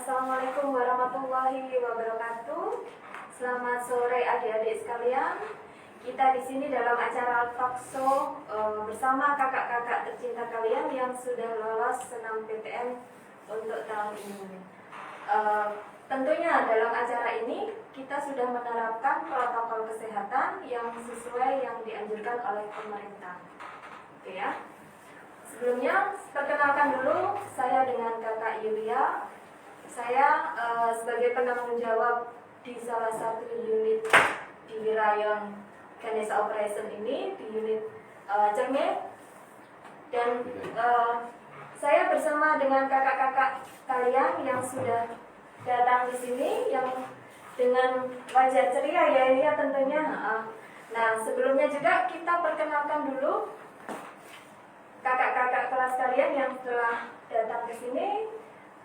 Assalamualaikum warahmatullahi wabarakatuh. Selamat sore adik-adik sekalian. Kita di sini dalam acara talkshow bersama kakak-kakak tercinta kalian yang sudah lolos senam PTN untuk tahun ini. Tentunya dalam acara ini kita sudah menerapkan protokol kesehatan yang sesuai yang dianjurkan oleh pemerintah. Oke ya. Sebelumnya perkenalkan dulu, saya dengan Kakak Yulia. Saya sebagai penanggung jawab di salah satu unit di rayon Ganesha Operation ini, di unit Cermin. Dan saya bersama dengan kakak-kakak kalian yang sudah datang di sini, yang dengan wajah ceria ya ini ya tentunya. Nah, sebelumnya juga kita perkenalkan dulu kakak-kakak kelas kalian yang telah datang ke sini.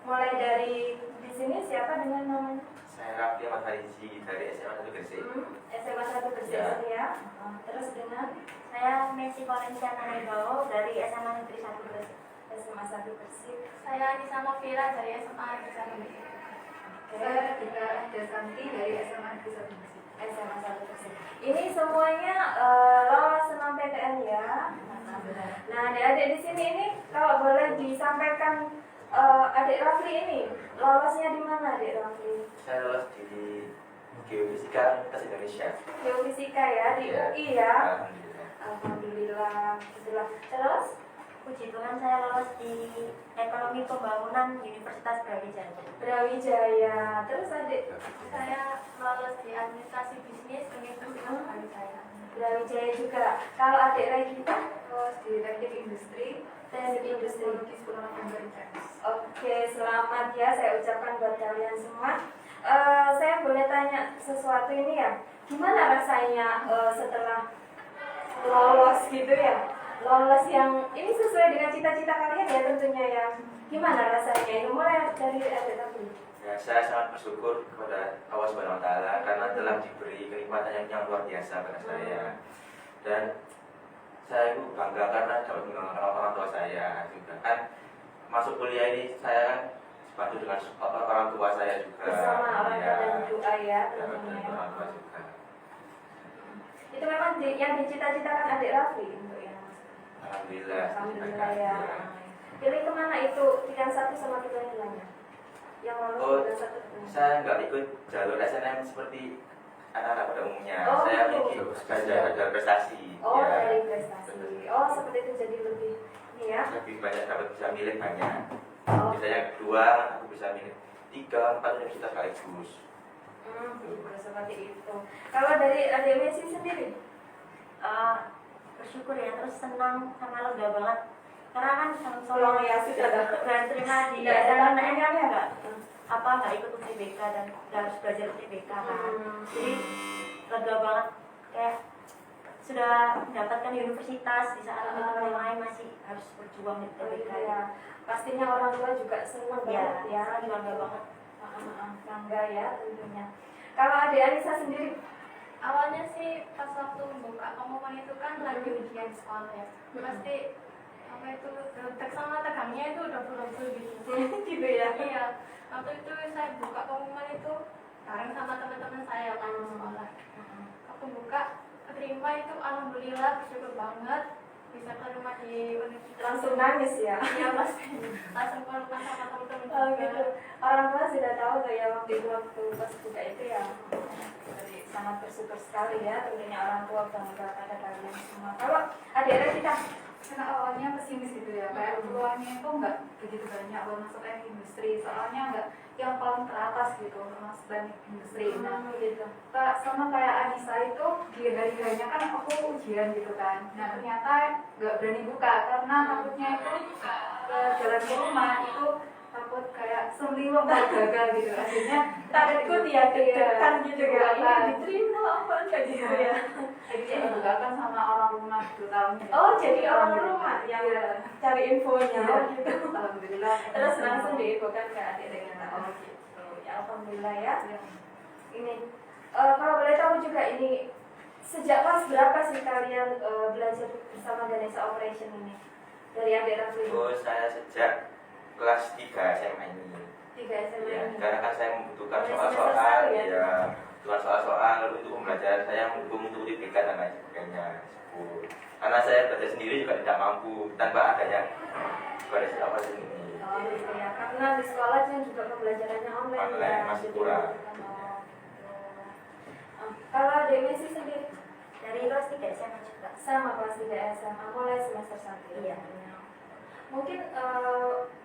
Mulai dari di sini siapa dengan namanya? Saya Raffi Ahmad Farizi dari SMA 1 Gresik. SMA 1 Gresik ya. Terus dengan saya Messi Valencia Nanegao dari SMA Negeri 1 Gresik. SMA 1 Gresik. Saya Anissa Novira dari SMA Negeri 1 Gresik. Saya Tika Desanti dari SMA Negeri 1 Gresik. SMA 1 Gresik. Ini semuanya lolos senam PTN ya. Nah, adik-adik di sini ini kalau boleh disampaikan, adik Rafli ini lolosnya di mana, adik Rafli? Saya lolos di Geofisika Universitas Indonesia. Geofisika ya, di UI ya. Alhamdulillah. Alhamdulillah. Terus? Puji Tuhan saya lolos di Ekonomi Pembangunan Universitas Brawijaya. Brawijaya. Terus adik? Saya lolos di Administrasi Bisnis Universitas Brawijaya. Brawijaya juga. Kalau adik Regina? Lolos di Teknik Industri, Teknik Industri. Teknologi Sekolah Pemerintahan. Oke, selamat ya saya ucapkan buat kalian semua. Saya boleh tanya sesuatu ini ya, gimana rasanya setelah lolos gitu ya, lolos yang ini sesuai dengan cita-cita kalian ya tentunya ya. Gimana rasanya? Ini mulai dari adik tadi. Ya, saya sangat bersyukur kepada Allah Subhanahu Wa Taala karena telah diberi kenikmatan yang luar biasa pada saya. Dan saya itu bangga karena dapat menggunakan orang tua saya juga kan. Masuk kuliah ini saya kan dibantu dengan orang tua saya juga. Bersama orang tua dan doa ya Dan tentunya. orang tua juga. Itu memang yang dicita-citakan adik Raffi untuk yang Alhamdulillah. Alhamdulillah ya. Pilih kemana itu? Pilihan satu sama pilihan yang lainnya? Yang lalu pilihan satu. Saya nggak ikut jalur SNM seperti anak-anak pada umumnya. Oh, Saya gitu. ikut jalur prestasi. Oh, Ya. dari prestasi. Oh, seperti itu jadi lebih ini ya. Lebih banyak dapat bisa milih banyak. Oh. Misalnya kedua, aku bisa milih 3, 4 universitas sekaligus. Seperti itu. Kalau dari adik Messi sendiri? Bersyukur ya, terus senang sama lega banget. Karena kan Tolong ya sudah dan terima di Tidak ada SMA tantangan kan ya? nggak ikut UTBK dan nggak harus belajar UTBK kan. Jadi lega banget, kayak sudah mendapatkan universitas di saat teman-teman yang lain masih harus berjuang di UTBK. Ya. Pastinya orang tua juga senang banget ya. Saya bangga banget. Bangga ya tentunya. Kalau adik Anissa sendiri? Awalnya sih pas waktu buka pengumuman itu kan lagi ujian sekolah ya, pasti apa itu tek sama tegangnya itu udah betul gitu. Gitu ya. Iya, waktu itu saya buka pengumuman itu bareng sama teman-teman saya kan di sekolah. Waktu buka keterima itu alhamdulillah bersyukur banget bisa terima di universitas. Langsung nangis ya. Iya pasti langsung pelukan sama teman-teman Oh juga. gitu. Orang tua sudah tahu tuh ya waktu pas buka itu ya. Jadi sangat bersyukur sekali ya tentunya orang tua bangga pada kalian semua. Kalau adik-adik kita Karena awalnya pesimis gitu ya, kayak peluangnya itu nggak begitu banyak buat masuk teknik industri, soalnya nggak yang paling teratas gitu untuk masuk teknik industri. Nah, gitu. sama kayak Anissa itu di hari-harinya kan aku ujian gitu kan. Nah ternyata nggak berani buka karena takutnya itu jalan ke rumah itu takut kayak seliwang kalau gagal gitu. Akhirnya Takut ya deg-degan gitu ya. Iya. Ini diterima apa enggak gitu ya. akhirnya dibukakan sama orang rumah gitu tahunnya. Oh, jadi orang rumah yang cari infonya. Iya. Gitu. Alhamdulillah. Terus langsung diinfokan ke adik kita. Oh gitu. Ya alhamdulillah ya. Iya. Ini kalau boleh tahu juga ini sejak kelas berapa sih kalian belajar bersama Ganesha Operation ini? Dari adik Rafli. Oh, saya sejak kelas 3 SMA ini. 3 SMA Ya, ini. karena kan saya membutuhkan Mulai soal-soal, semester satu ya? ya, membutuhkan soal-soal untuk pembelajaran saya untuk UTBK dan lain sebagainya. Karena saya belajar sendiri juga tidak mampu tanpa adanya koneksi apa ini. Oh gitu ya, karena di sekolah kan juga pembelajarannya online, Online, ya. masih Jadi, kurang. oh, gitu. Kalau adik Messi sendiri Dari kelas 3 SMA juga. sama kelas 3 SMA mulai semester 1. Iya. Mungkin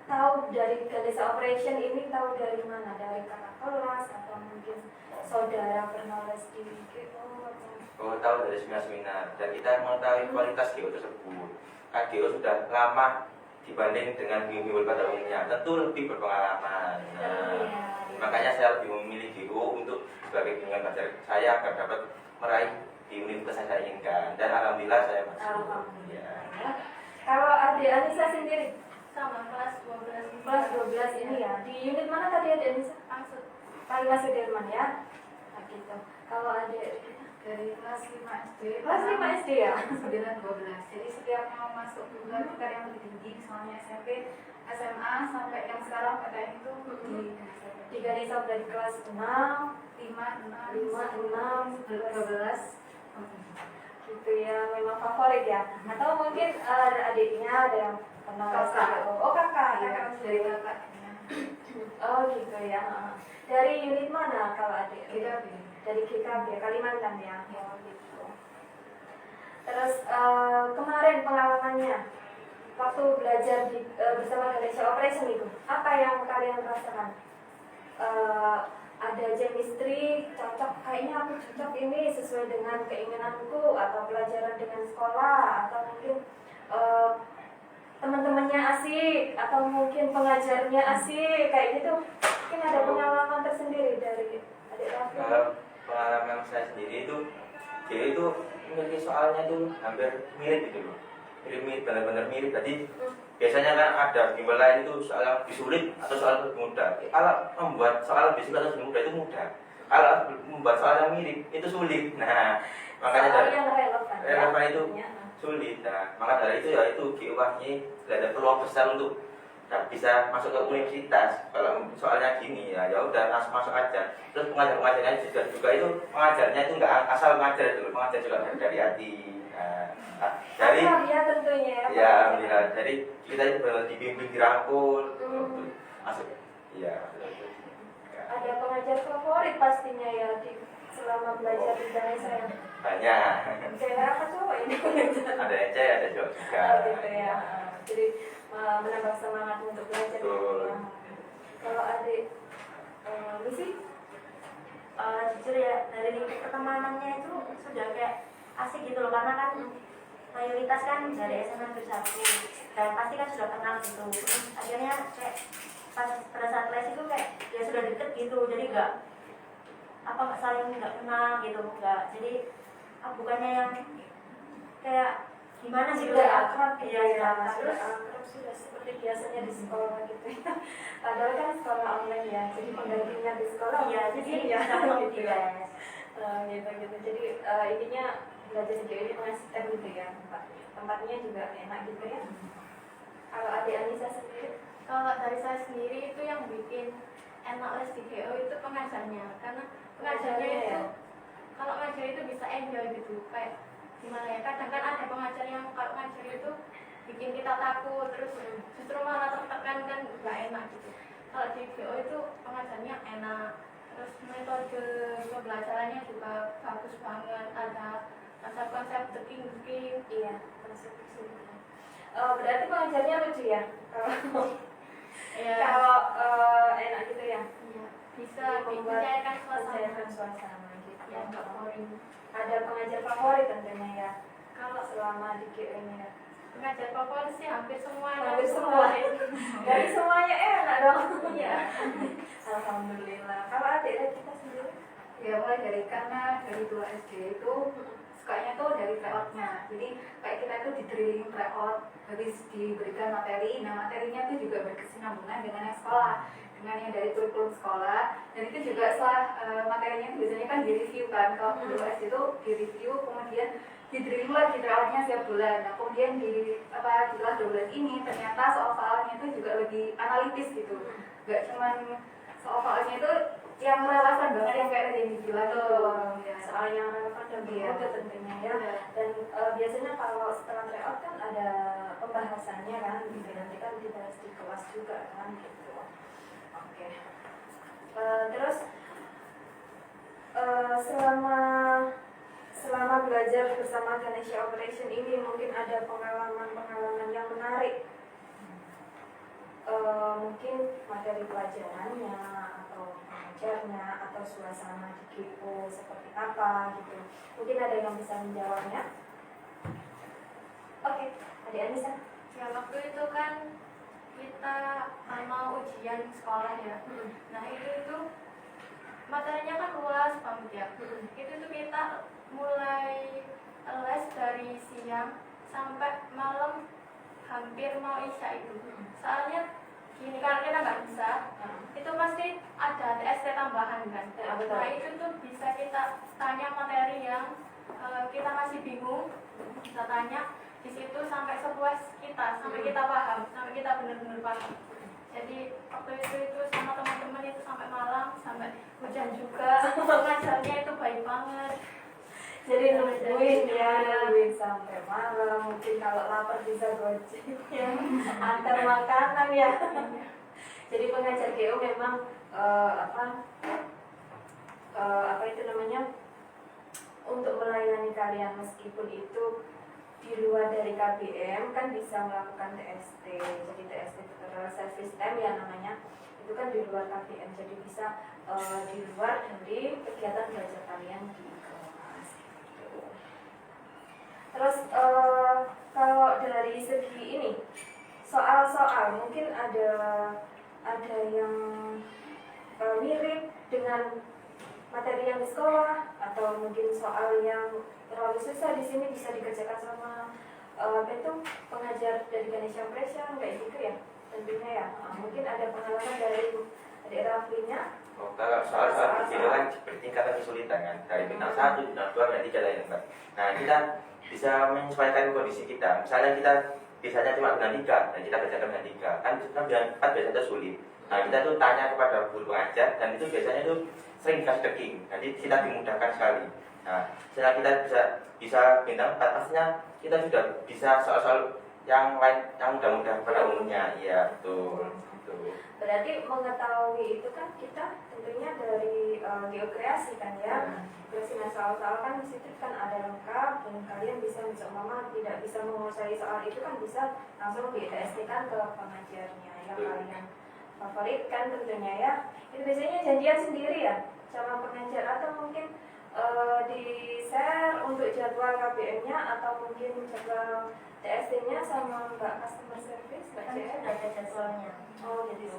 tahu dari Ganesha Operation ini tahu dari mana? Dari kakak kelas atau mungkin saudara pernah les di GO atau Oh, tahu dari seminar-seminar dan kita mengetahui kualitas GO tersebut. Kan GO sudah lama dibanding dengan bimbel pada umumnya, tentu lebih berpengalaman. Nah, makanya saya lebih memilih GO untuk sebagai bimbingan belajar saya agar dapat meraih di universitas yang saya inginkan. Dan alhamdulillah saya masuk. Alhamdulillah. Ya. Kalau adik Anissa sendiri sama kelas 12 kelas 12 ini ya, di unit mana tadi adik Anissa? maksud Paling Sudirman ya. Nah, gitu. Kalau adik Dari kelas 5 SD. kelas 5 SD ya. 9-12. Jadi setiap mau masuk juga tingkat yang lebih tinggi, misalnya SMP, SMA sampai yang sekarang PTN itu Di Ganesha dari kelas 6, 5, 6, 5, 6, 12. gitu ya, memang favorit ya. Atau mungkin adiknya ada yang pernah les Kakak. GO. Oh kakak ya. Dari kakaknya. Oh gitu ya. Dari unit mana kalau adik? GKB. Dari GKB Kalimantan ya. Oh gitu. Terus kemarin pengalamannya waktu belajar bersama Ganesha Operation itu, apa yang kalian rasakan? Ada chemistry cocok, kayaknya aku cocok ini sesuai dengan keinginanku, atau pelajaran dengan sekolah, atau mungkin teman-temannya asik, atau mungkin pengajarnya asik, kayak gitu. Mungkin ada pengalaman tersendiri dari adik Raffi. Kalau pengalaman saya sendiri itu dia itu memiliki soalnya itu hampir mirip gitu loh, mirip benar-benar mirip. Jadi biasanya kan ada bimbel lain itu soal yang lebih sulit atau soal lebih mudah. Kalau membuat soal lebih sulit atau lebih mudah itu mudah, kalau membuat soal yang mirip itu sulit. Nah makanya Soal dari yang relevan itu Ya. sulit. Nah maka dari itu ya itu GUA-nya tidak ada peluang besar untuk bisa masuk ke universitas. Kalau soalnya gini ya udah langsung masuk aja. Terus pengajarnya juga itu pengajarnya itu nggak asal mengajar itu, pengajar juga dari hati. Nah, dari ya tentunya ya alhamdulillah, jadi kita itu benar dibimbing, dirangkul masuk. Iya. Ya, Ada pengajar favorit pastinya ya selama belajar di Ganesha ya. banyak. Cewek apa cowok ini? Ada yang cewek, ada cowok juga. Oh, gitu ya. Jadi menambah semangat untuk belajar. Betul. Ya. Kalau adik Misi, Jujur ya, dari pertemanannya itu sudah kayak asik gitu loh, karena kan mayoritas kan dari SMA bersatu dan pasti kan sudah kenal gitu. Terus akhirnya kayak pada saat les itu kayak ya sudah deket gitu, jadi nggak saling nggak kenal gitu, nggak. Jadi bukannya yang kayak gimana sih sudah akrab gitu ya, ya. sudah Sudah terus akrab, sudah seperti biasanya di sekolah gitu ya. Padahal kan sekolah online ya, jadi penggantinya di sekolah. iya, jadi ya sama gitu ya. Gitu. Jadi ininya belajar di GO ini mengasihkan gitu ya, tempatnya juga enak gitu ya. Kalau adik Anissa sendiri, kalau dari saya sendiri itu yang bikin enak les di GO itu pengajarnya, karena pengajarnya itu kalau ngajar itu bisa enjoy gitu, kayak gimana ya, kadang kan ada pengajar yang kalau ngajar itu bikin kita takut, terus justru malah tertekan, kan nggak enak gitu. Kalau di GO itu pengajarnya enak, terus metode pembelajarannya juga bagus banget, ada konsep thinking. iya, masuk ke sini. Berarti pengajarnya lucu ya? Ya, Kalau enak gitu ya? iya, bisa mencairkan suasana. Mencairkan suasana gitu. Ya, nggak boring. Ada pengajar favorit tentunya ya, Kalau selama di GO ini ya? pengajar favorit sih hampir semuanya. Hampir semua. Dari semuanya enak dong. Iya. Alhamdulillah. Kalau adik kita sendiri? Ya mulai dari karena dari 2 SD itu sukanya tuh dari tryoutnya. Jadi kayak kita itu di drilling tryout, habis diberikan materi. Nah materinya itu juga berkesinambungan dengan yang sekolah, dengan yang dari kurikulum sekolah. Dan itu juga setelah materinya itu biasanya kan di review kan. Kalau 2 SD itu di review, kemudian di drilling lagi tryoutnya setiap bulan. Nah kemudian di kelas 12 ini ternyata soal-soalnya itu juga lebih analitis gitu. nggak cuman soalnya itu yang relevan banget yang kayak tadi bilang Betul, tuh. ya, soal yang relevan dan bermutu tentunya ya. Dan biasanya kalau setelah tryout kan ada pembahasannya kan, gitu. Nanti kan dibahas di kelas juga kan, gitu. Oke. Terus selama belajar bersama Ganesha Operation ini mungkin ada pengalaman yang menarik. Mungkin materi pelajarannya atau pengajarnya atau suasana di GO seperti apa gitu. Mungkin ada yang bisa menjawabnya. Oke, Adik Anissa. Ya waktu itu kan kita mau ujian sekolah ya. Nah itu materinya kan luas banget ya. Itu tuh kita mulai les dari siang sampai malam hampir mau isya itu. Soalnya gini, kalau kita nggak bisa, itu pasti ada TST tambahan kan. Betul. Nah itu tuh bisa kita tanya materi yang kita masih bingung, kita tanya di situ sampai sepuas kita, sampai kita paham, sampai kita benar-benar paham. Jadi waktu itu sama teman-teman itu sampai malam, sampai hujan juga. Pengajarnya itu baik banget. Jadi nungguin sampai malam. Mungkin kalau lapar bisa gojek ya, antar makanan ya. Jadi pengajar GO memang apa itu namanya, untuk melayani kalian meskipun itu di luar dari KBM kan bisa melakukan TST. Jadi TST Tutorial Service Time ya namanya, itu kan di luar KBM, jadi bisa di luar dari kegiatan belajar kalian di kelas. Terus kalau dari segi ini soal-soal mungkin ada yang mirip dengan materi yang di sekolah, atau mungkin soal yang terlalu susah di sini bisa dikerjakan sama pengajar dari Ganesha Operation kayak gitu ya tentunya ya. Mungkin ada pengalaman dari Adik Raflinya. Oh, kalau soal di sini kan bertingkatan kesulitan kan, dari bintang 1, bintang 2, bintang 3 lain Mbak. Nah kita bisa menyesuaikan kondisi kita. Misalnya kita biasanya cuma bintang 3, dan kita kerjakan bintang 3 kan bintang 4 biasanya sulit. Nah kita tuh tanya kepada guru pengajar, dan itu biasanya tuh sering dikasih tracking, jadi kita dimudahkan sekali. Nah setelah kita bisa bintang 4, pastinya kita sudah bisa soal-soal yang lain yang mudah-mudah pada umumnya. Iya betul. Berarti mengetahui itu kan kita tentunya dari geokreasi kan ya. Geokreasi, nah soal-soal kan di situ kan ada lengkap, dan kalian bisa misalnya tidak bisa menguasai soal itu kan bisa langsung di TST kan ke pengajarnya yang kalian favoritkan tentunya ya. Itu biasanya janjian sendiri ya sama pengajar, atau mungkin di share untuk jadwal KBM-nya, atau mungkin jadwal TST-nya sama Mbak Customer Service, Mbak Kan JN. ada jadwalnya. Oh gitu.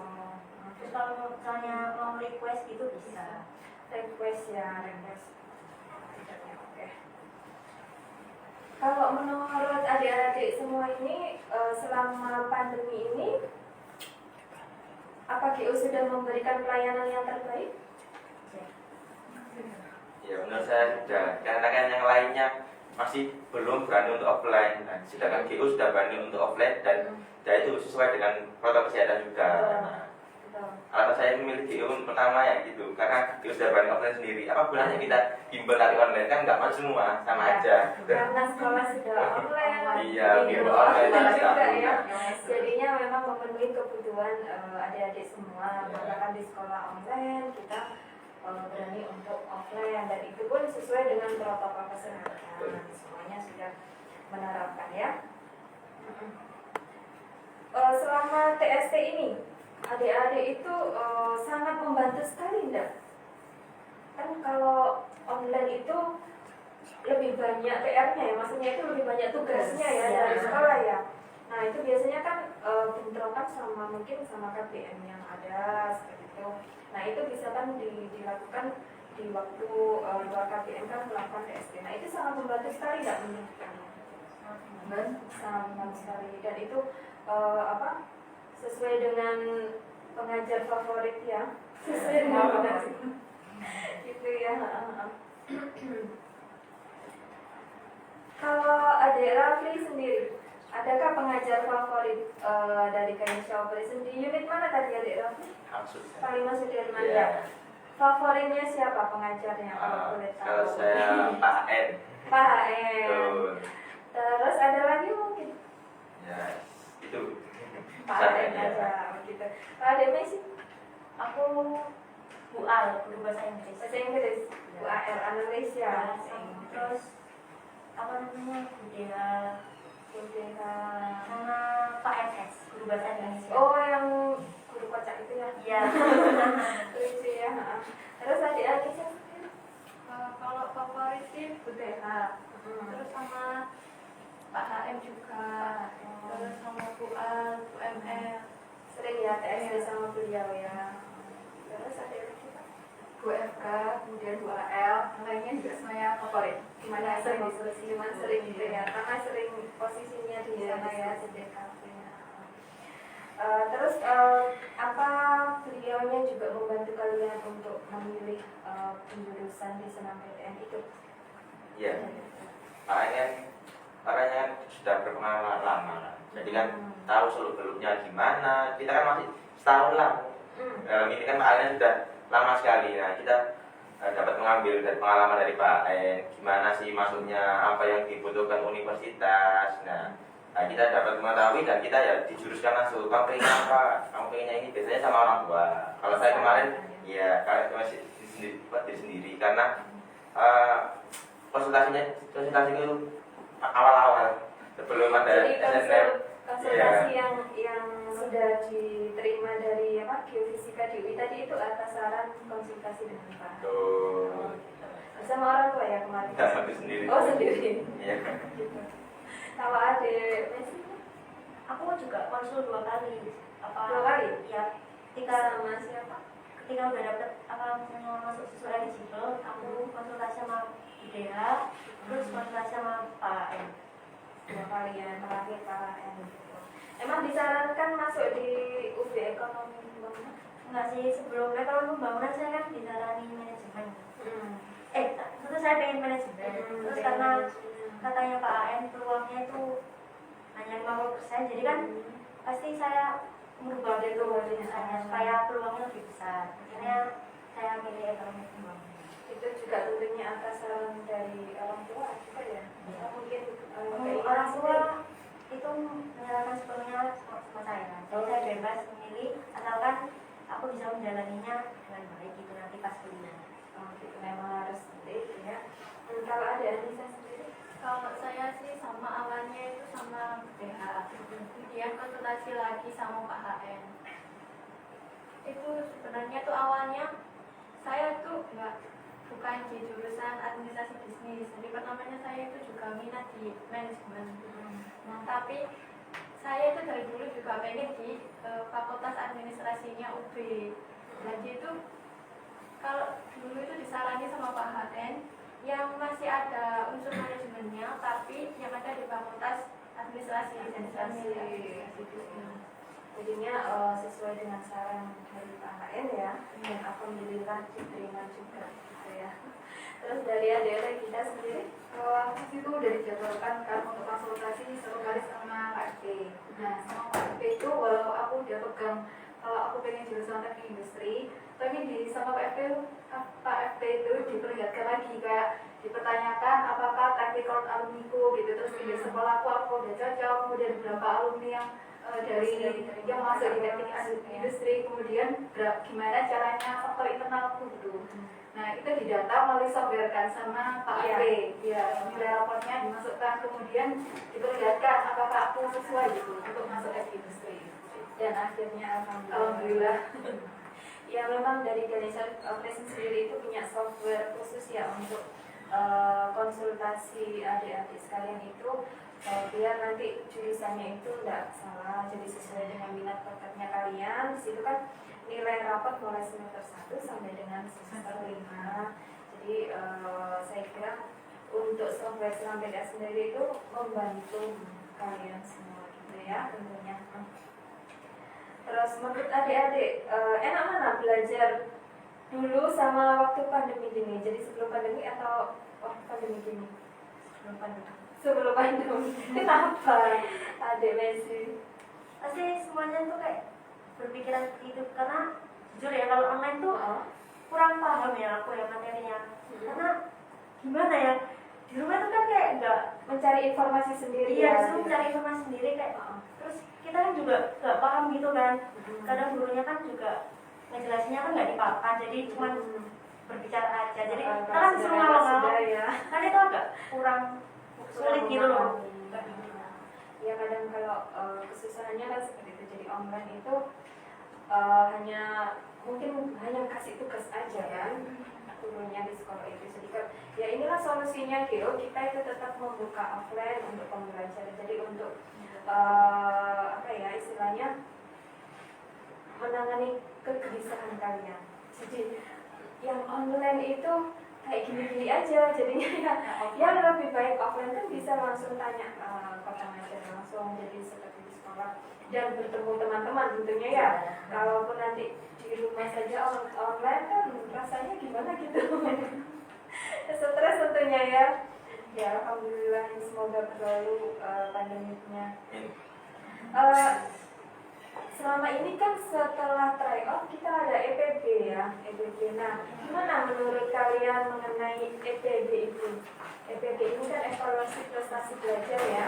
Terus kalau misalnya mau request gitu bisa. Request. Oke. Kalau menurut adik-adik semua ini selama pandemi ini, apa GO sudah memberikan pelayanan yang terbaik? Ya menurut saya sudah, karena kan yang lainnya masih belum berani untuk offline. Nah, sedangkan GU sudah berani untuk offline, dan itu sesuai dengan protokol kesehatan juga. Nah, alasan saya memilih GU pertama ya gitu, karena GU sudah berani offline sendiri. Apa gunanya kita bimbel dari online, kan nggak mau semua, sama aja. Karena sekolah sudah online. Iya, bimbel online juga ya. bisa. Jadinya memang memenuhi kebutuhan adik-adik semua. Bahkan di sekolah online kita berani untuk offline, dan itu pun sesuai dengan protokol kesehatan. Semuanya sudah menerapkan ya. Selama TST ini adik-adik itu sangat membantu sekali enggak? Kan kalau online itu lebih banyak PR-nya ya, maksudnya itu lebih banyak tugasnya ya dari sekolah ya. Nah itu biasanya kan bentrokan sama mungkin sama KBM yang ada seperti itu. Nah itu bisa kan dilakukan di waktu luar KBM kan melakukan TST. Nah itu sangat membantu sekali nggak menurut kamu? Sangat membantu sekali, dan itu sesuai dengan pengajar favorit ya, sesuai dengan pengajar gitu ya. Kalau Adik Rafli sendiri, adakah pengajar favorit dari Ganesha Operation di unit mana tadi adik Raffi? Maksud saya. Panglima Sudirman Iya. ya. Favoritnya siapa pengajarnya kalau boleh tahu? Kalau saya Pak N. Pak En. Betul. Terus ada lagi mungkin? Ya, itu. Pak En Saya, aja begitu. Kalau ada Messi? Aku Bu Al, guru bahasa Inggris. Bahasa Inggris. Bu AL Indonesia. Terus apa namanya? Budaya sama Pak SS, guru bahasa Indonesia. Oh, yang guru kocak itu ya? Iya. Lucu ya. Terus adik-adik siapa? Kalau favorit sih Bu TH, terus sama Pak HM juga, terus sama Bu Al, Bu ML. Sering ya TSD sama beliau ya. Terus adik-adik siapa? Bu FK, kemudian Bu AL, yang lainnya juga semuanya favorit. Gimana sering diskusi, gimana sering gitu ya? Karena sering posisinya di sana ya, di DKP. Terus apa beliaunya juga membantu kalian untuk memilih penjurusan di senam PTN itu? Iya. Pak N kan orangnya sudah berpengalaman lama. Jadi kan tahu seluk-beluknya gimana. Kita kan masih setahun lah. Dalam ini kan Pak N sudah lama sekali. Nah, kita dapat mengambil dari pengalaman dari Pak N, gimana sih maksudnya, apa yang dibutuhkan universitas. Nah, kita dapat mengetahui dan kita ya dijuruskan langsung. Kamu pengen apa? Kamu pengennya ini biasanya sama orang tua. Kalau saya kemarin, ya kalau masih diri sendiri karena konsultasi itu awal-awal sebelum ada Jadi SNM. konsultasi yang sudah diterima dari apa geofisika di UI tadi itu atas saran konsultasi dengan Pak. Tuh. Bersama orang tua ya kemarin. Kita satu sendiri. Oh sendiri. Iya. Gitu. Kalau adik Messi Aku juga konsul 2 kali. Apa? 2 kali? Iya. ketika sama siapa? Ketika udah dapet apa namanya masuk sesuai eligible, aku konsultasi sama IDH, terus konsultasi sama Pak M. 2 kali ya, terakhir Pak N. Emang disarankan masuk di UB Ekonomi Pembangunan? Enggak sih, sebelum ekonomi pembangunan saya kan disarani manajemen. Hmm. Tentu saya pengen manajemen. Terus karena katanya Pak AM peluangnya itu hanya 50%, jadi kan pasti saya merubah itu jurusannya supaya peluangnya lebih besar. Akhirnya saya milih ekonomi pembangunan. Itu juga tentunya atas saran dari orang tua juga ya? Atau mungkin Orang tua itu menyalahkan sepenuhnya sama saya. Jadi saya bebas memilih asalkan aku bisa menjalaninya dengan baik gitu nanti pas kuliah. Oh, gitu. Memang harus seperti itu ya. Kalau ada Anissa sendiri? Kalau saya sih sama awalnya itu sama BH, kemudian konsultasi lagi sama Pak HN. Itu sebenarnya tuh awalnya saya tuh bukan di jurusan administrasi bisnis, jadi pertamanya saya itu juga minat di manajemen. Nah tapi saya itu dari dulu juga pengen di fakultas administrasinya UB. Jadi itu kalau dulu itu disarani sama Pak HN yang masih ada unsur manajemennya, tapi yang ada di fakultas administrasi. Jadinya sesuai dengan saran dari Pak HN ya, dan alhamdulillah diterima juga gitu ya. Terus dari adik kita sendiri? Kalau aku sih itu udah dijadwalkan kan untuk konsultasi 1 kali sama Pak FP. Nah sama Pak FP itu walau aku udah pegang kalau aku pengen jurusan teknik industri, tapi sama Pak FP itu diperlihatkan lagi kayak dipertanyakan apakah teknik alumniku gitu, terus di sekolahku aku udah cocok, kemudian berapa alumni yang dari yang masuk di teknik industri, kemudian gimana caranya faktor internalku gitu. Nah itu didata melalui software kan sama Pak FP, ya nilai raportnya dimasukkan, kemudian diperlihatkan apakah aku sesuai gitu untuk masuk teknik industri. Dan akhirnya Alhamdulillah. Ya memang dari Ganesha Operation sendiri itu punya software khusus ya untuk konsultasi adik-adik sekalian itu biar nanti jurusannya itu tidak salah, jadi sesuai dengan minat bakatnya kalian. Di situ kan nilai rapot mulai semester 1 sampai dengan semester 5. Jadi saya kira untuk software senam PTN sendiri itu membantu kalian semua gitu ya tentunya. Terus menurut adik-adik enak mana belajar dulu sama waktu pandemi gini? Jadi sebelum pandemi atau waktu pandemi gini? sebelum pandemi. sebelum pandemi. Kenapa adik Messi? Pasti semuanya tuh kayak berpikiran seperti itu, karena jujur ya kalau online tuh kurang paham ya aku ya materinya. Karena gimana ya, di rumah tuh kan kayak nggak Mencari informasi sendiri iya ya. disuruh cari informasi sendiri kayak terus kita kan juga nggak paham gitu kan. Kadang gurunya kan juga ngejelasinnya kan nggak di papan, jadi cuma berbicara aja, jadi kita kan disuruh ngawal-ngawal ya. kan itu agak kurang sulit gitu loh. Ya kadang kalau kesusahannya kan seperti itu, jadi online itu hanya mungkin hanya kasih tugas aja kan gurunya di sekolah itu. Jadi kan ya inilah solusinya Geo, kita itu tetap membuka offline untuk pembelajaran. Jadi untuk apa ya istilahnya menangani kegelisahan kalian. Jadi yang online itu kayak gini-gini aja, jadinya ya lebih baik offline kan bisa langsung tanya ke pengajar langsung, jadi seperti di sekolah dan bertemu teman-teman tentunya ya. Kalaupun nanti di rumah saja online kan rasanya gimana gitu. Stres tentunya ya. Ya alhamdulillah, semoga berlalu pandeminya. Selama ini kan setelah tryout kita ada EPB ya, EPB. Nah, gimana menurut kalian mengenai EPB itu? EPB ini kan evaluasi prestasi belajar ya.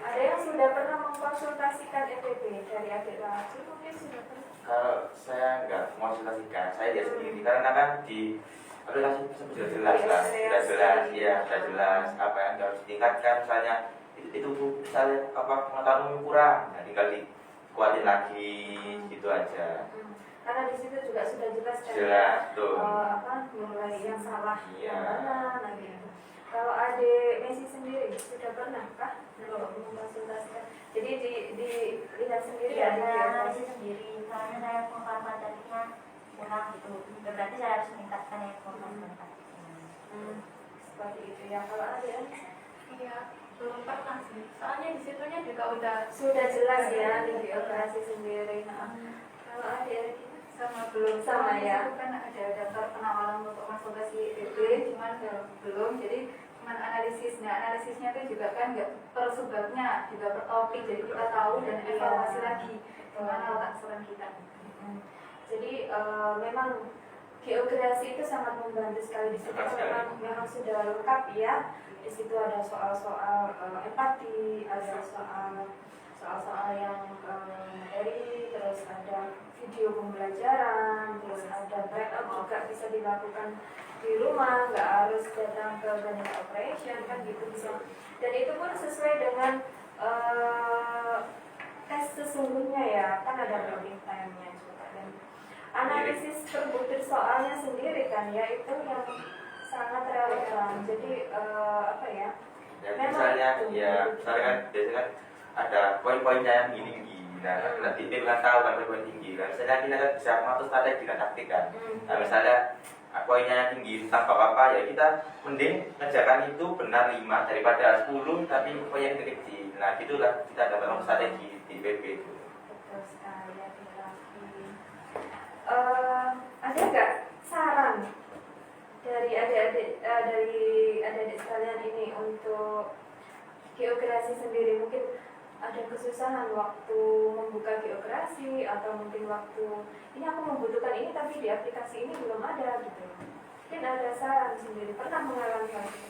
Ada yang sudah pernah mengkonsultasikan EPB dari adik Raci? Mungkin sudah pernah. Kalau saya nggak konsultasikan, saya lihat sendiri karena kan di aplikasi tersebut sudah jelas lah, sudah jelas, ya sudah jelas apa yang harus ditingkatkan. Misalnya itu misalnya apa pengetahuan kurang, nah tinggal dikuatin lagi gitu aja. Karena di situ juga sudah jelas kan Jelas tuh. apa mulai yang salah Iya. yang mana nah gitu. Kalau adik Messi sendiri sudah pernah kah mengkonsultasikan? Jadi dilihat sendiri Iya, ya, saya di analisis sendiri, soalnya saya pengetahuan matematikanya kurang gitu. Ya, berarti saya harus meningkatkan ya pengetahuan matematiknya. seperti itu ya. Kalau ada Iya, belum pernah sih. Soalnya di situnya juga udah sudah jelas ya di operasi sendiri. Kalau ada Sama belum Sama ya. itu kan ada daftar penawaran untuk konsultasi EPB, cuman belum, jadi cuman analisis. Nah analisisnya itu juga kan nggak per sebabnya, juga per topik, jadi kita tahu dan evaluasi lagi gimana letak saran kita. Jadi memang geografi itu sangat membantu sekali di situ. Memang sudah lengkap ya. Di situ ada soal-soal empati, ada soal-soal yang materi, terus ada video pembelajaran, terus ada breakout juga bisa dilakukan di rumah, nggak harus datang ke Banyak Operation kan gitu bisa. Dan itu pun sesuai dengan tes sesungguhnya ya, kan ada learning time-nya juga. Dan analisis per butir soalnya sendiri kan ya itu yang sangat relevan. Jadi apa ya? Ya, misalnya kan biasanya kan ada poin-poinnya yang tinggi. Nah, nanti dia kan tahu kan poin tinggi. Kan misalnya kita kan bisa mengatur strategi dan taktik kan. Nah, misalnya poinnya yang tinggi tanpa apa-apa ya kita mending ngerjakan itu benar 5 daripada 10 tapi poin yang kecil. Nah, gitulah kita dapat strategi di PP itu. Betul sekali ya, ada nggak saran dari adik-adik sekalian ini untuk geografi sendiri? Mungkin ada kesusahan waktu membuka geografi atau mungkin waktu ini aku membutuhkan ini tapi di aplikasi ini belum ada gitu. Mungkin ada saran sendiri, pernah mengalami hal itu?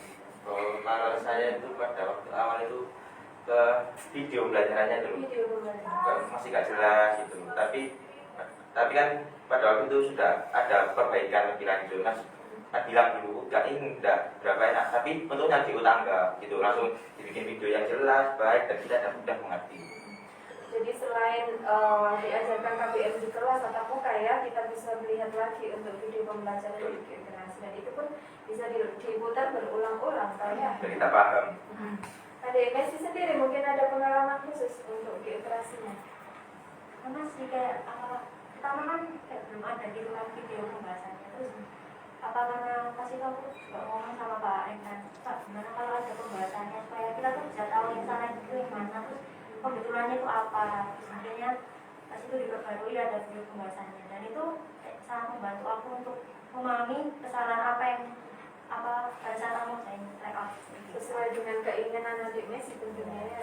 Kalau saya itu pada waktu awal itu ke video pembelajarannya dulu. Video pembelajaran. Masih gak jelas gitu. Tapi kan pada waktu itu sudah ada perbaikan lebih lanjut. Kan bilang dulu ini enggak berapa enak, tapi untuk yang diutangga gitu langsung dibikin video yang jelas, baik dan kita mudah mengerti. Jadi selain diajarkan KBM di kelas atau muka ya, kita bisa melihat lagi untuk video pembelajaran di geografi dan itu pun bisa diputar berulang-ulang ya. Dan kita paham. Adik Messi sendiri mungkin ada pengalaman khusus untuk geografinya. Karena sih kayak pertama kan kayak belum ada gitu kan video pembahasannya, terus apa karena pasti aku juga ngomong sama Pak Rekan, Pak gimana kalau ada pembahasannya supaya kita tuh bisa tahu yang salah itu yang mana, terus kebetulannya itu apa, terus akhirnya pas itu diperbarui ada video pembahasannya dan itu sangat membantu aku untuk memahami kesalahan apa yang pada saat aku saya tryout Sesuai dengan keinginan adiknya sih tentunya ya.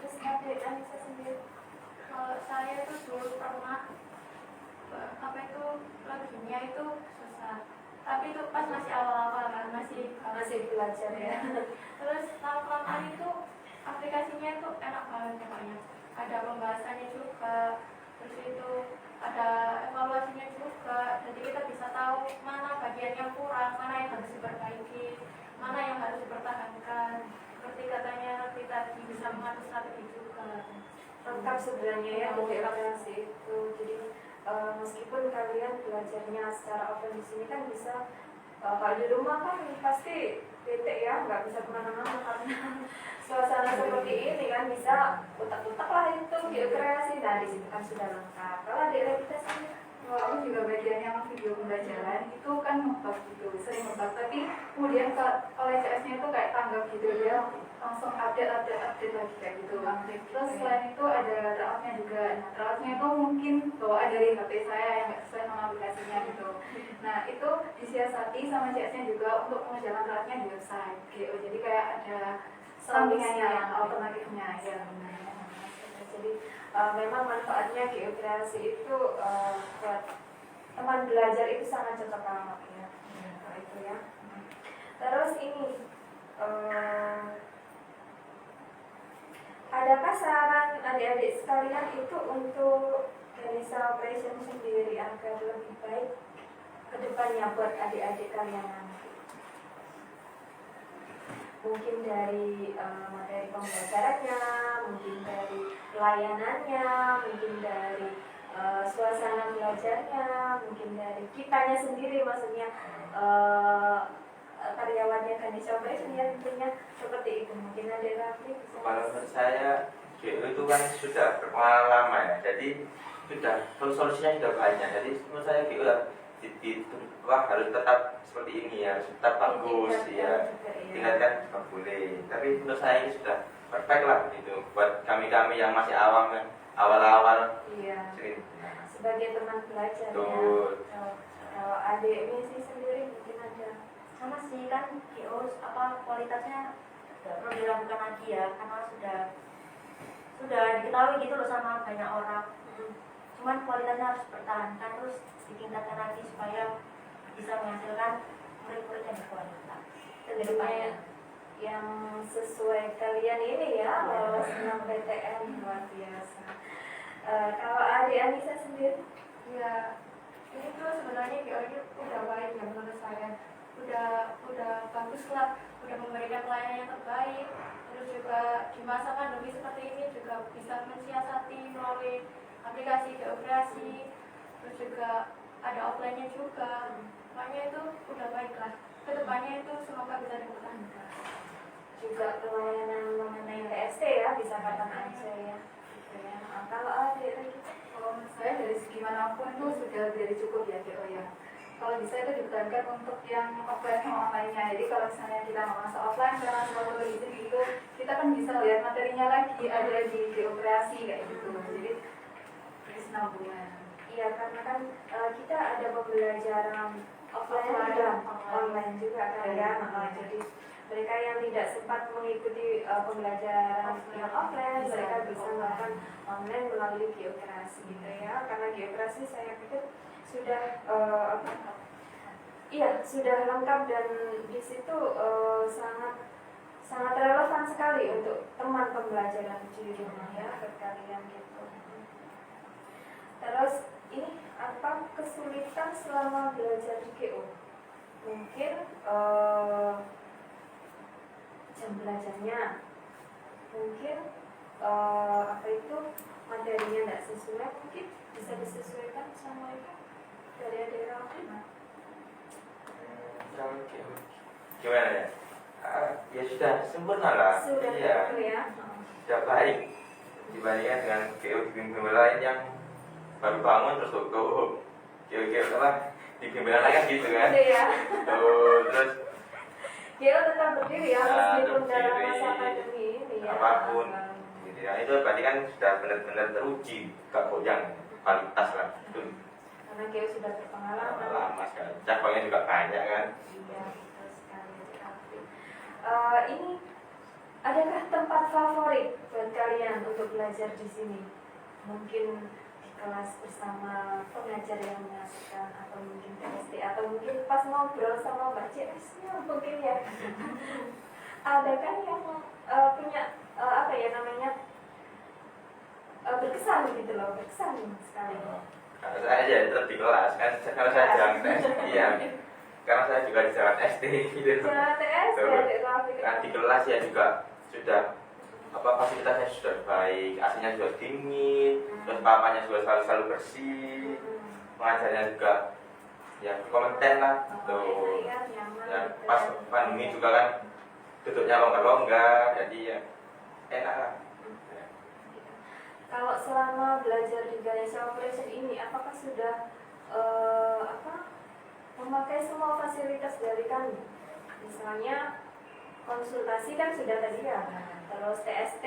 Terus adik Anissa sendiri? Kalau saya itu dulu pernah apa itu leukemia itu susah, tapi itu pas masih awal-awal kan, Masih belajar ya. terus lama-lama itu aplikasinya itu enak banget pokoknya, ada pembahasannya juga, terus itu ada evaluasinya juga, jadi kita bisa tahu mana bagian yang kurang, mana yang harus diperbaiki, mana yang harus dipertahankan, seperti katanya kita bisa mengatur strategi juga. Lengkap sebenarnya ya untuk relasi itu. Jadi meskipun kalian belajarnya secara offline di sini kan bisa, kalau di rumah kan pasti titik ya, nggak bisa kemana-mana karena suasana seperti ini kan, bisa utak-utak lah itu geokreasi. Nah di situ kan sudah lengkap. Kalau adik kita sih Kalau aku juga bagian yang video pembelajaran itu kan ngebug gitu, sering ngebug, tapi kemudian oleh CS-nya itu kayak tanggap gitu, dia langsung update lagi kayak gitu. Terus selain itu ada tryout-nya juga. Nah tryout-nya itu mungkin bawaan dari HP saya yang nggak sesuai sama aplikasinya gitu. Nah itu disiasati sama CS-nya juga untuk mengerjakan tryout-nya di website GO. Jadi kayak ada sampingannya, alternatifnya ya benar. jadi memang manfaatnya geokreasi itu buat teman belajar itu sangat cocok banget ya. Itu ya. Terus ini adakah saran adik-adik sekalian itu untuk Ganesha Operation sendiri agar lebih baik ke depannya buat adik-adik kalian nanti? Mungkin dari materi pembelajarannya, mungkin dari pelayanannya, mungkin dari suasana belajarnya, mungkin dari kitanya sendiri, maksudnya karyawannya Ganesha Operation ya, tentunya seperti itu. Mungkin ada Rafli bisa. Kalau menurut saya GO itu kan sudah berpengalaman ya, jadi sudah solusinya sudah banyak. Jadi menurut saya GO harus tetap seperti ini ya, harus tetap bagus ya, tingkatkan juga boleh. Tapi menurut saya ini sudah perfect lah gitu buat kami-kami yang masih awam kan, awal-awal. Iya. Sering. Sebagai teman belajar ya. Betul. Kalau adik Messi sendiri mungkin ada. Sama sih kan GO kualitasnya nggak perlu diragukan lagi ya, karena sudah diketahui gitu loh sama banyak orang. Cuman kualitasnya harus dipertahankan, terus ditingkatkan lagi supaya bisa menghasilkan murid-murid yang berkualitas. Tentunya yang sesuai kalian ini ya, lolos 6 PTN luar biasa. Kalau adik Anissa sendiri? Ya, ini tuh sebenarnya GO ini udah baik ya menurut saya, udah bagus lah, udah memberikan pelayanan yang terbaik. Terus juga di masa pandemi seperti ini juga bisa mensiasati melalui aplikasi geografi, terus juga ada offline-nya juga. Makanya itu udah baik lah. Kedepannya itu semoga bisa dipertahankan. Juga pelayanan mengenai TST ya, bisa katakan aja ya. Gitu ya. Kalau adik lagi? Kalau menurut saya dari segi manapun itu sudah dari cukup ya GO ya. Kalau bisa itu dipertahankan untuk yang offline sama online-nya. Jadi kalau misalnya kita mau masuk offline karena suatu izin gitu, kita kan bisa lihat materinya lagi, ada di geografi kayak gitu. Jadi kesinambungan. Iya, karena kan kita ada pembelajaran offline dan online juga kan ya. Jadi mereka yang tidak sempat mengikuti pembelajaran yang offline, mereka bisa melakukan online melalui geografi gitu ya. Karena geografi saya pikir sudah sudah lengkap dan di situ sangat relevan sekali untuk teman pembelajaran di rumah ya, buat kalian gitu. Terus ini apa kesulitan selama belajar di GO? Mungkin jam belajarnya, mungkin apa itu materinya tidak sesuai, mungkin bisa disesuaikan sama itu dari adik Rafli. Gimana ya? Ya sudah sempurna lah. Sudah Iya. itu ya. Sudah baik dibandingkan dengan GO di bimbingan lain yang baru bangun terus GO apa di bimbingan lain kan gitu kan. Itu ya. Terus GO tetap berdiri ya, meskipun dalam berdiri. masa pandemi ini ya. Apapun gitu ya, itu berarti kan sudah benar-benar teruji, gak goyang kualitas lah itu. Karena GO sudah berpengalaman. Lama sekali, cabangnya juga banyak kan. Iya, betul sekali. Ini adakah tempat favorit buat kalian untuk belajar di sini? Mungkin di kelas bersama pengajar yang mengasihkan, atau mungkin TST, atau mungkin pas ngobrol sama Mbak CS-nya mungkin ya. Adakah yang punya apa ya namanya berkesan gitu loh, berkesan sekali. Kalau saya ya tetap di kelas kan, karena saya jarang tes, iya. Karena saya juga di jalan SD gitu. Jalan TST, adik Rafi. Kan di kelas ya juga sudah fasilitasnya sudah baik, AC-nya juga dingin, terus papanya juga selalu bersih, pengajarnya juga ya kompeten lah gitu. Dan pas pandemi juga kan duduknya longgar-longgar, jadi ya enak lah. Kalau selama belajar di Ganesha Operation ini, apakah sudah memakai semua fasilitas dari kami? Misalnya konsultasi kan sudah tadi ya, terus TST,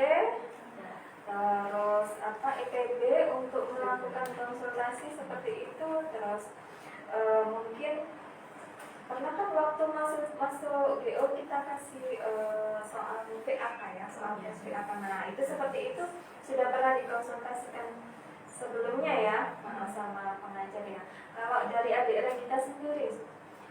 terus EPB untuk melakukan konsultasi seperti itu, terus mungkin pernah kan waktu masuk GO kita kasih soal PAK ya, soal tes PAK. Nah itu seperti itu sudah pernah dikonsultasikan sebelumnya ya sama pengajar ya. Kalau dari adik-adik kita sendiri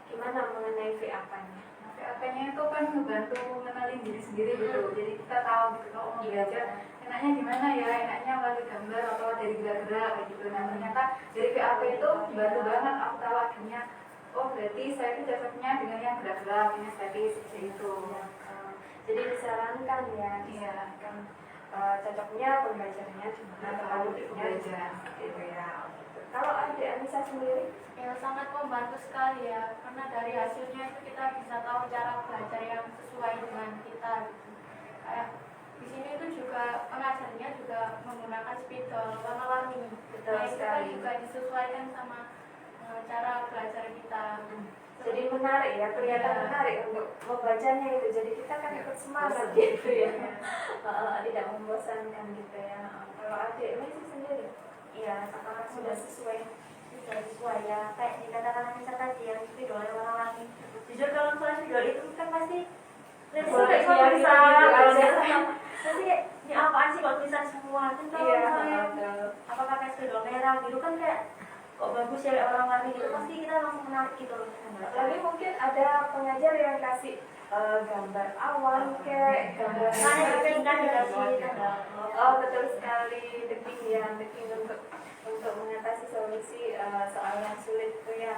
gimana mengenai PAK-nya? PAK-nya itu kan membantu mengenalin diri sendiri gitu. Jadi kita tahu gitu kalau mau belajar enaknya gimana ya, enaknya melalui gambar atau dari gerak-gerak kayak gitu. Nah ternyata dari PAK itu bantu banget aku tahu akhirnya, oh berarti saya itu cocoknya dengan yang gerak-gerak, kinestetis seperti itu. Jadi disarankan ya, disarankan cocoknya pembelajarannya gimana, terlalu belajar gitu ya. Kalau adik Anissa sendiri? Ya sangat membantu sekali ya, karena dari hasilnya itu kita bisa tahu cara belajar yang sesuai dengan kita gitu. Kayak di sini itu juga pengajarnya juga menggunakan spidol warna-warni. Betul Nah, itu kan sekali. juga disesuaikan sama cara belajar kita. Jadi menarik ya, kelihatan menarik untuk membacanya itu. Jadi kita kan ikut semangat gitu ya, tidak membosankan gitu ya. Kalau adik ini sendiri, Iya, apakah sudah sesuai? sudah sesuai ya, kayak dikatakan Anissa tadi yang spidol warna-warni. Jujur kalau misalnya spidol itu kan pasti Boleh, kok iya, bisa gitu aja. nanti kayak ini apaan sih kalau tulisan semua kan kalau Iya, misalnya betul. apa pakai spidol merah gitu kan kayak kok bagus ya kayak warna-warni gitu, pasti kita langsung menarik gitu loh. Tapi mungkin ada pengajar yang kasih gambar awan kayak gambar Makanya deping kan dikasih tanda. Oh betul sekali, deping ya, deping untuk mengatasi solusi soal yang sulit itu ya.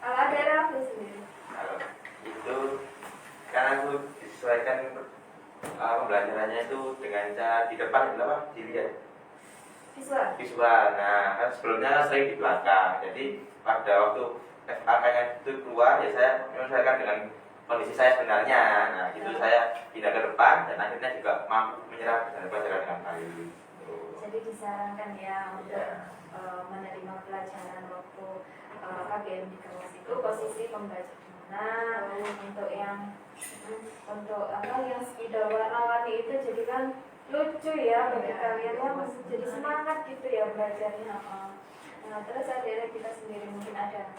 Kalau ada Raffi sendiri? Kalau itu karena aku disesuaikan pembelajarannya itu dengan cara di depan itu apa dilihat visual. Nah kan sebelumnya kan sering di belakang, jadi pada waktu FAK-nya itu keluar ya saya menyelesaikan dengan kondisi saya sebenarnya. Nah itu saya pindah ke depan dan akhirnya juga mampu menyerap pelajaran dengan baik. Jadi disarankan ya untuk menerima pelajaran waktu KBM di kelas itu posisi pembaca gimana, untuk yang yang spidol warna-warni itu jadi kan lucu ya bagi kalian ya, jadi semangat gitu ya belajarnya. Nah terus adik-adik kita sendiri mungkin ada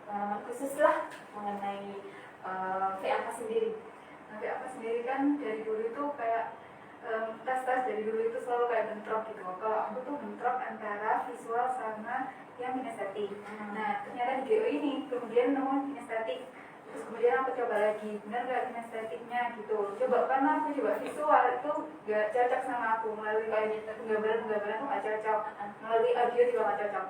pengalaman khusus lah mengenai VAK sendiri. Nah VAK sendiri kan dari dulu itu kayak tes-tes dari dulu itu selalu kayak bentrok gitu. Kalau aku tuh bentrok antara visual sama yang kinestetik. Nah ternyata di GO ini kemudian nemu kinestetik. Terus kemudian aku coba lagi, benar nggak kinestetiknya gitu. Coba karena aku coba visual itu nggak cocok sama aku, melalui kayak gambaran-gambaran itu nggak cocok, melalui audio juga nggak cocok.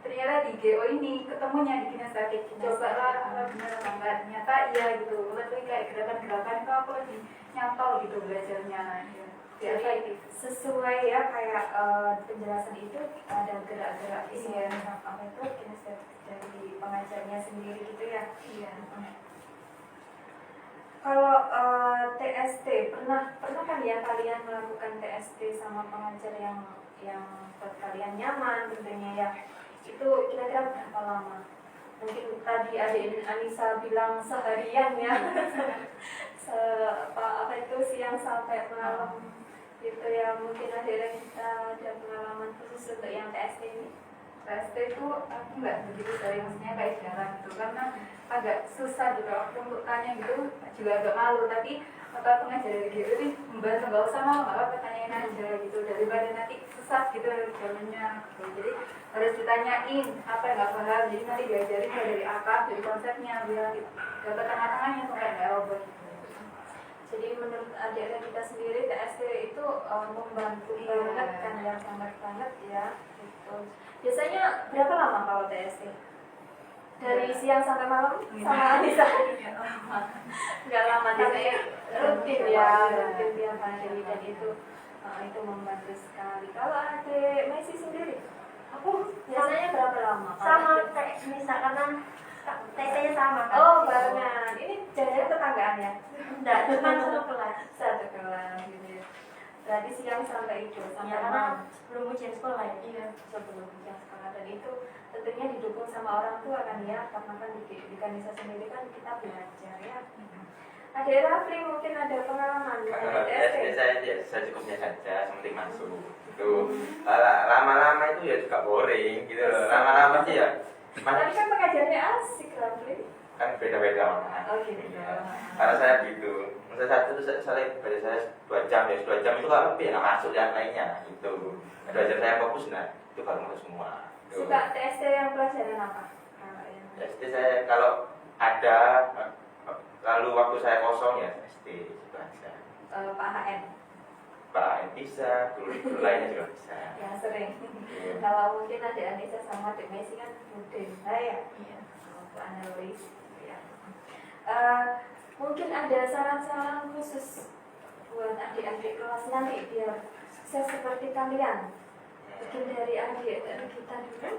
Ternyata di GO ini ketemunya di kinestetik. Coba lah apa benar apa enggak. Ternyata iya gitu. Melalui kayak gerakan-gerakan itu aku lebih nyantol gitu belajarnya. Jadi sesuai ya kayak penjelasan itu ada gerak-gerak visual apa itu kinestetik dari pengajarnya sendiri gitu ya. Iya. Kalau TST pernah kan ya kalian melakukan TST sama pengajar yang buat kalian nyaman tentunya ya. Itu kira-kira berapa lama? Mungkin tadi adik Anissa bilang seharian ya. Apa itu siang sampai malam gitu ya. Mungkin adik kita ada pengalaman khusus untuk yang TST ini. TST itu aku nggak begitu sering, maksudnya kayak jarang gitu karena agak susah juga waktu untuk tanya gitu, juga agak malu. Tapi pengajar dari GU ini membantu, nggak usah mau nggak apa tanyain aja gitu, daripada nanti susah gitu jalannya gitu. Jadi harus ditanyain apa yang nggak paham, jadi nanti diajarin dari akar, dari konsepnya biar dapat tengah-tengahnya sampai nggak robot gitu. Jadi menurut adik-adik kita sendiri TST itu membantu banget kan ya, sangat banget ya gitu. Biasanya berapa lama kalau TST? Dari siang sampai malam sama bisa? Nggak lama, tapi rutin ya, rutin tiap hari, dan itu membantu sekali. Kalau adik Messi sendiri, aku biasanya berapa lama? Sama kayak misal karena TC-nya sama kan. Oh, barengan. Ini jangan tetanggaan ya? Enggak, cuma satu kelas. Satu kelas gitu ya. Berarti siang sampai itu, Ya sampai karena malam. sebelum ujian sekolah ya. Iya, sebelum ujian sekolah, dan itu tentunya didukung sama orang tua kan ya, karena kan di Kanisa sendiri kan kita belajar ya. Ada Rafli mungkin ada pengalaman Kalau dari SD TST. saya cukupnya saja, sementing masuk gitu. Lama-lama itu ya juga boring gitu loh. Lama-lama sih ya Tapi kan pengajarnya asik Rafli. kan beda-beda orang. Oh gitu. Iya. Karena saya gitu. Masa satu itu saya baca saya 2 jam ya, 2 jam itu kalau lebih nggak masuk yang lainnya gitu. 2 jam saya fokus, nah itu baru masuk semua. Gitu. Suka TST yang pelajaran apa? SD saya kalau ada lalu waktu saya kosong ya SD itu aja. Pak HN. Pak bisa, guru lainnya juga bisa. Ya sering. Iya. Kalau mungkin ada Anissa sama Dek Messi kan rutin. Saya Iya. untuk analis gitu ya. Mungkin ada saran-saran khusus buat adik-adik kelas nanti biar sukses seperti kalian. Mungkin dari adik kita dulu.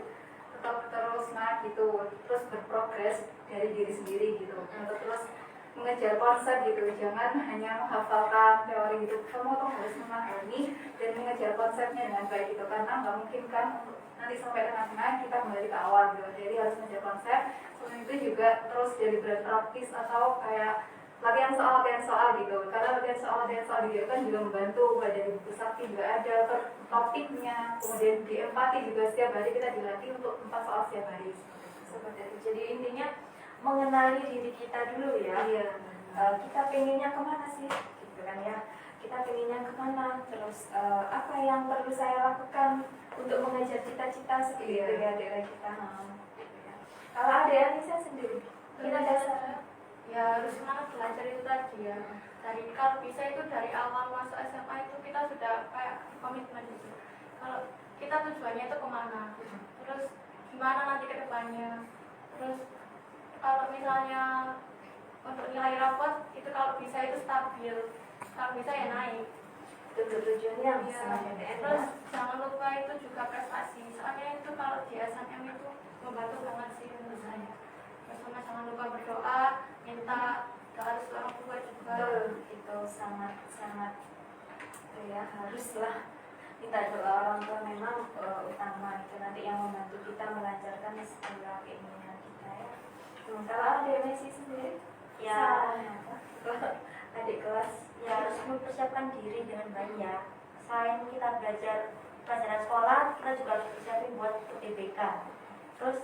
Tetap terus semangat gitu, terus berprogres dari diri sendiri gitu, terus mengejar konsep gitu, jangan hanya menghafalkan teori gitu. Kamu tuh harus memahami dan mengejar konsepnya dengan baik gitu, karena nggak mungkin kan nanti sampai tengah-tengah kita kembali ke awal gitu. Jadi harus mengejar konsep. Selain itu juga terus jadi berpraktis atau kayak latihan soal gitu, karena latihan soal gitu kan juga membantu. Dari buku sakti juga ada topiknya, kemudian di empati juga setiap hari kita dilatih untuk 4 soal setiap hari Seperti itu. Jadi intinya mengenali diri kita dulu ya. Iya. Kita pengennya kemana sih? Gitu kan ya. Kita pengennya kemana? Terus apa yang perlu saya lakukan untuk mengejar cita-cita seperti itu ya daerah kita. Gitu ya. Kalau ada Anissa sendiri, kita dasar. Ya harus semangat belajar itu tadi ya. Dari kalau bisa itu dari awal masuk SMA itu kita sudah kayak komitmen gitu. Kalau kita tujuannya itu kemana, terus gimana nanti ke depannya. Terus kalau misalnya untuk nilai rapot itu kalau bisa itu stabil, kalau bisa ya naik. Tujuannya yang Ya, sama terus jangan lupa itu juga prestasi. Soalnya itu kalau di SNM itu membantu banget sih menurut saya. Terus sama jangan lupa berdoa, minta harus orang tua juga. Betul, itu sangat itu ya, haruslah minta doa orang tua memang utama, itu nanti yang membantu kita melancarkan segala keinginan kita ya. Kalau adik Messi sendiri, Ya. sarannya apa? Adik kelas Ya harus mempersiapkan diri dengan banyak. Selain kita belajar pelajaran sekolah, kita juga harus persiapin buat UTBK. Terus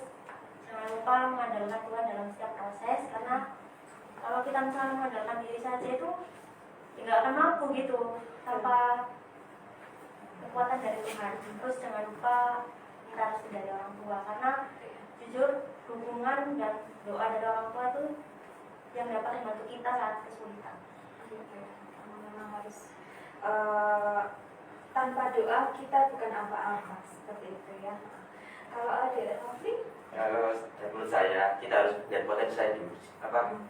jangan lupa mengandalkan Tuhan dalam setiap proses, karena kalau kita misalnya mengandalkan diri saja itu nggak akan mampu gitu tanpa kekuatan dari Tuhan. Terus jangan lupa kita harus dari orang tua, karena jujur dukungan dan doa dari orang tua itu yang dapat membantu kita saat kesulitan. gitu ya. Memang harus tanpa doa kita bukan apa-apa, seperti itu ya. Kalau adik Rafli, Kalau menurut saya kita harus lihat potensi saya dulu,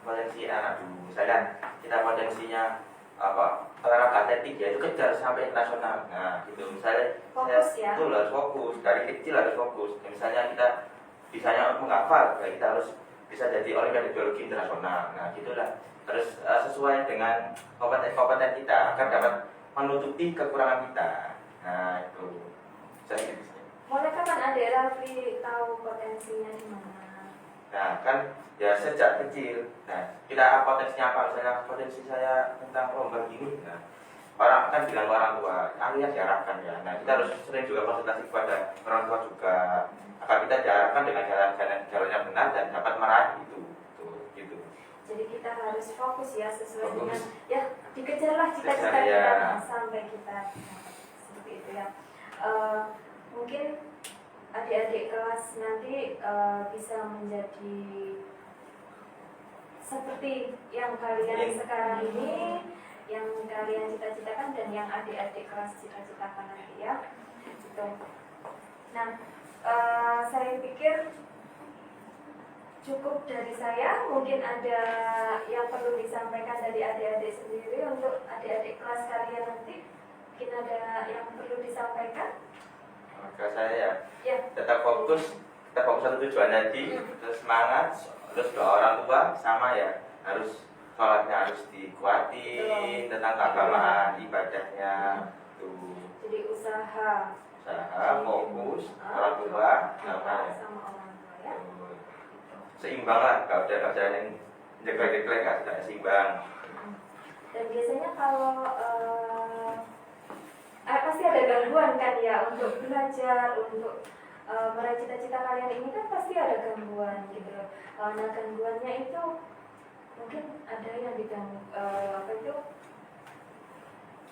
potensi anak dulu. Misalkan kita potensinya terhadap atletik ya itu kejar sampai nasional. Nah gitu misalnya Fokus ya. itu harus fokus dari kecil harus fokus. Ya, misalnya kita bisanya menghafal, ya kita harus bisa jadi olimpiade biologi internasional. Nah gitulah harus sesuai dengan kompeten kita agar dapat menutupi kekurangan kita. Nah itu saya gitu. mulai kapan adik Rafli tahu potensinya di mana? Nah kan ya sejak kecil, nah kita potensinya apa, misalnya potensi saya tentang lomba gini, nah orang kan bilang ke orang tua, akhirnya diarahkan ya. Nah kita harus sering juga konsultasi kepada orang tua juga, agar kita diarahkan dengan jalan yang benar dan dapat meraih itu, gitu. Jadi kita harus fokus ya sesuai Fokus. dengan ya di mungkin adik-adik kelas nanti bisa menjadi seperti yang kalian sekarang ini, yang kalian cita-citakan dan yang adik-adik kelas cita-citakan nanti ya. Gitu. Nah, saya pikir cukup dari saya. Mungkin ada yang perlu disampaikan dari adik-adik sendiri untuk adik-adik kelas kalian nanti. Mungkin ada yang perlu disampaikan? Maka saya Ya. tetap fokus satu tujuan tadi, terus semangat, terus doa orang tua sama ya, harus sholatnya harus dikuatin, tentang keagamaan, ibadahnya tuh. Jadi usaha Fokus orang tua sama ya. sama orang tua ya. Seimbang lah, kalau ada yang jeglek-jeglek tidak seimbang. Dan biasanya kalau pasti ada gangguan kan ya untuk belajar, untuk meraih cita-cita kalian ini kan pasti ada gangguan gitu loh. Nah gangguannya itu mungkin ada yang diganggu apa itu,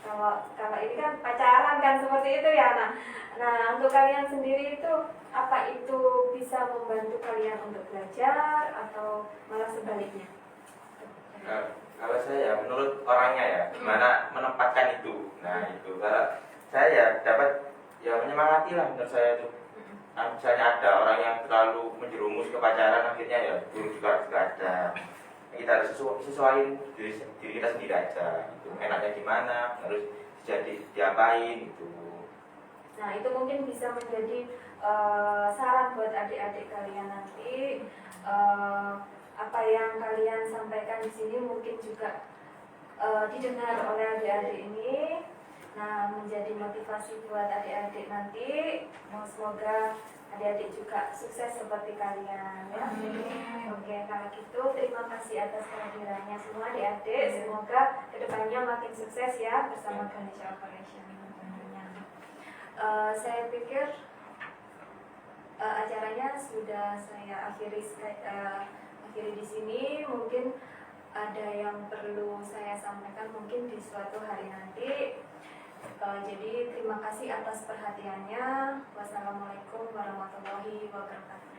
kalau ini kan pacaran kan seperti itu ya. Nah untuk kalian sendiri itu apa itu bisa membantu kalian untuk belajar atau malah sebaliknya? Kalau saya menurut orangnya ya, gimana menempatkan itu. Nah itu kalau saya dapat ya menyemangati lah menurut saya itu. Nah, misalnya ada orang yang terlalu menjerumus ke pacaran, akhirnya ya buruk juga ada. Kita harus sesuaiin diri kita sendiri aja. Itu enaknya gimana, harus diapain gitu. Nah itu mungkin bisa menjadi saran buat adik-adik kalian nanti. Apa yang kalian sampaikan di sini mungkin juga didengar oleh adik-adik ini. Nah menjadi motivasi buat adik-adik nanti. Semoga adik-adik juga sukses seperti kalian ya. Oke, kalau gitu terima kasih atas kehadirannya semua adik-adik. Semoga kedepannya makin sukses ya bersama Ganesha Operation tentunya. Saya pikir acaranya sudah saya akhiri di sini. Mungkin ada yang perlu saya sampaikan mungkin di suatu hari nanti. Jadi terima kasih atas perhatiannya. Wassalamualaikum warahmatullahi wabarakatuh.